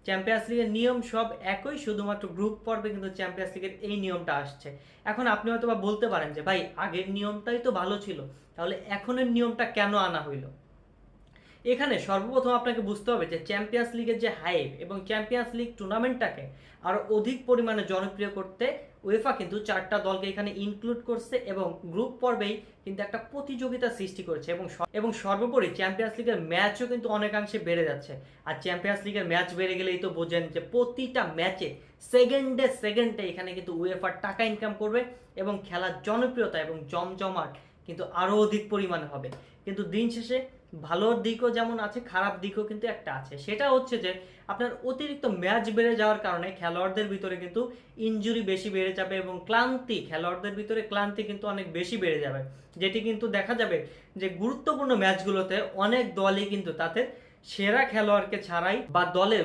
Champions লিগের নিয়ম সব একই, শুধুমাত্র গ্রুপ পর্বে কিন্তু চ্যাম্পিয়ন্স লিগের এই নিয়মটা আসছে। এখন আপনি হয়তো বা বলতে পারেন যে ভাই আগের নিয়মটাই তো ভালো ছিল, তাহলে এখনের নিয়মটা কেন আনা হইলো? এখানে সর্বপ্রথম আপনাকে বুঝতে হবে যে চ্যাম্পিয়ন্স লিগের যে হাইপ এবং চ্যাম্পিয়ন্স লিগ টুর্নামেন্টটাকে আরও অধিক পরিমাণে জনপ্রিয় করতে উয়েফা কিন্তু 4টা দলকে এখানে ইনক্লুড করছে এবং গ্রুপ পর্বেই কিন্তু একটা প্রতিযোগিতা সৃষ্টি করেছে এবং সর্বোপরি চ্যাম্পিয়ন্স লিগের ম্যাচও কিন্তু অনেকাংশে বেড়ে যাচ্ছে। আর চ্যাম্পিয়ন্স লিগের ম্যাচ বেড়ে গেলেই তো বোঝেন যে প্রতিটা ম্যাচে সেকেন্ডে সেকেন্ডে এখানে কিন্তু উয়েফার টাকা ইনকাম করবে এবং খেলার জনপ্রিয়তা এবং জমজমাট কিন্তু আরও অধিক পরিমাণে হবে। কিন্তু দিন শেষে ভালো দিকও যেমন আছে, খারাপ দিকও কিন্তু একটা আছে। সেটা হচ্ছে যে আপনার অতিরিক্ত ম্যাচ বেড়ে যাওয়ার কারণে খেলোয়াড়দের ভিতরে কিন্তু ইনজুরি বেশি বেড়ে যাবে এবং খেলোয়াড়দের ভিতরে ক্লান্তি কিন্তু অনেক বেশি বেড়ে যাবে, যেটি কিন্তু দেখা যাবে যে গুরুত্বপূর্ণ ম্যাচগুলোতে অনেক দলই কিন্তু তাদের সেরা খেলোয়াড়কে ছাড়াই বা দলের